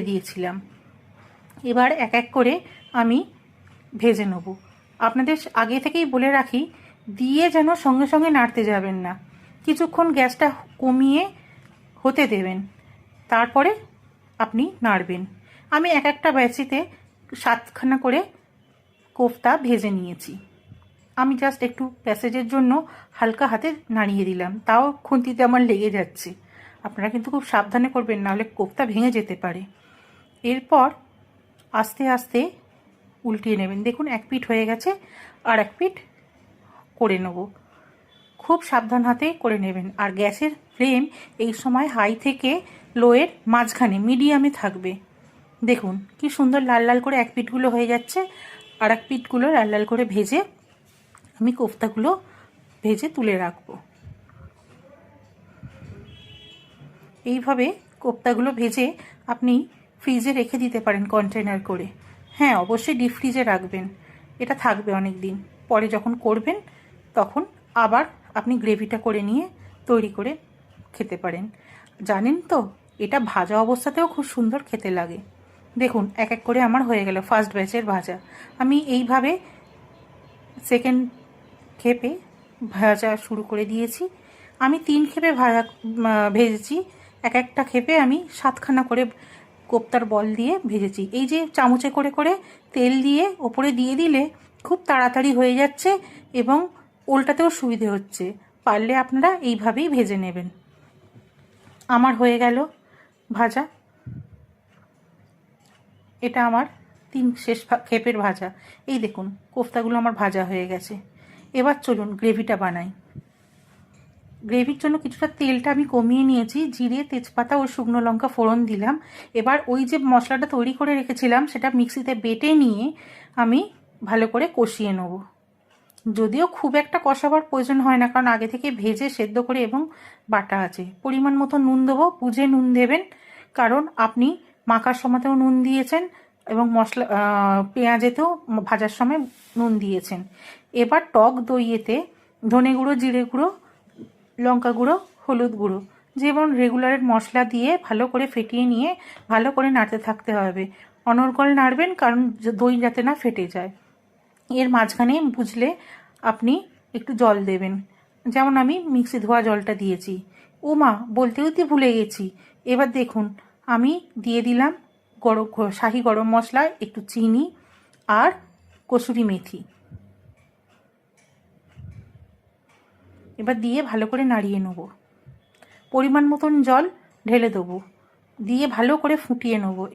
দিয়েছিলাম। এবার এক এক করে আমি ভেজে নেব। আপনাদের আগে থেকেই বলে রাখি, দিয়ে যেন সঙ্গে সঙ্গে নাড়তে যাবেন না, কিছুক্ষণ গ্যাসটা কমিয়ে হতে দেবেন, তারপরে আপনি নাড়বেন। আমি এক একটা ব্যাচিতে 7খানা করে কোফতা ভেজে নিয়েছি। আমি জাস্ট একটু প্যাসেজের জন্য হালকা হাতে নাড়িয়ে দিলাম, তাও খুন্তিতে আমার লেগে যাচ্ছে। আপনারা কিন্তু খুব সাবধানে করবেন, নাহলে কোফতা ভেঙে যেতে পারে। এরপর আস্তে আস্তে উল্টিয়ে নেবেন। দেখুন এক পিঠ হয়ে গেছে, আর এক পিঠ করে নেব। খুব সাবধান হাতে করে নেবেন। আর গ্যাসের ফ্লেম এই সময় হাই থেকে লোয়ের মাঝখানে মিডিয়ামে থাকবে। দেখুন কি সুন্দর লাল লাল করে এক পিঠগুলো হয়ে যাচ্ছে, আর এক পিঠগুলো লাল লাল করে ভেজে আমি কোফতাগুলো ভেজে তুলে রাখবো। এইভাবে কোফতাগুলো ভেজে আপনি ফ্রিজে রেখে দিতে পারেন কন্টেনার করে। হ্যাঁ, অবশ্যই ডিপ ফ্রিজে রাখবেন, এটা থাকবে অনেক দিন। পরে যখন করবেন তখন আবার আপনি গ্রেভিটা করে নিয়ে তৈরি করে খেতে পারেন। জানেন তো, এটা ভাজা অবস্থাতেও খুব সুন্দর খেতে লাগে। দেখুন এক এক করে আমার হয়ে গেল ফার্স্ট ব্যাচের ভাজা। আমি এইভাবে সেকেন্ড খেপে ভাজা শুরু করে দিয়েছি। আমি 3 খেপে ভেজেছি। এক একটা খেপে আমি 7খানা করে কোপ্তার বল দিয়ে ভেজেছি। এই যে চামচে করে করে তেল দিয়ে ওপরে দিয়ে দিলে খুব তাড়াতাড়ি হয়ে যাচ্ছে এবং উল্টাতেও সুবিধে হচ্ছে। পারলে আপনারা এইভাবেই ভেজে নেবেন। আমার হয়ে গেল ভাজা। এটা আমার 3 শেষ খেপের ভাজা। এই দেখুন কোফতাগুলো আমার ভাজা হয়ে গেছে। এবার চলুন গ্রেভিটা বানাই। গ্রেভির জন্য কিছুটা তেলটা আমি কমিয়ে নিয়েছি, জিরে, তেজপাতা ও শুকনো লঙ্কা ফোড়ন দিলাম। এবার ওই যে মশলাটা তৈরি করে রেখেছিলাম সেটা মিক্সিতে বেটে নিয়ে আমি ভালো করে কষিয়ে নেব। যদিও খুব একটা কষাবার প্রয়োজন হয় না, কারণ আগে থেকে ভেজে সেদ্ধ করে এবং বাটা আছে। পরিমাণ মতো নুন দেবো, বুঝে নুন দেবেন, কারণ আপনি মাখার সময়তেও নুন দিয়েছেন এবং মশলা পেঁয়াজেতেও ভাজার সময় নুন দিয়েছেন। এবার টক দইয়েতে ধনে গুঁড়ো, জিরে গুঁড়ো, লঙ্কা গুঁড়ো, হলুদ গুঁড়ো, যেমন রেগুলারের মশলা দিয়ে ভালো করে ফেটিয়ে নিয়ে ভালো করে নাড়তে থাকতে হবে। অনর্গল নাড়বেন, কারণ দই যাতে না ফেটে যায়। এর মাঝখানে বুঝলে আপনি একটু জল দেবেন, যেমন আমি মিক্সি ধোয়া জলটা দিয়েছি। মা, বলতেও তো ভুলে গেছি। এবার দেখুন আমি দিয়ে দিলাম শাহি গরম মশলা, একটু চিনি আর কসুরি মেথি। এবার দিয়ে ভালো করে নাড়িয়ে নেব। পরিমাণ মতন জল ঢেলে দেবো, দিয়ে ভালো করে ফুটিয়ে নেব।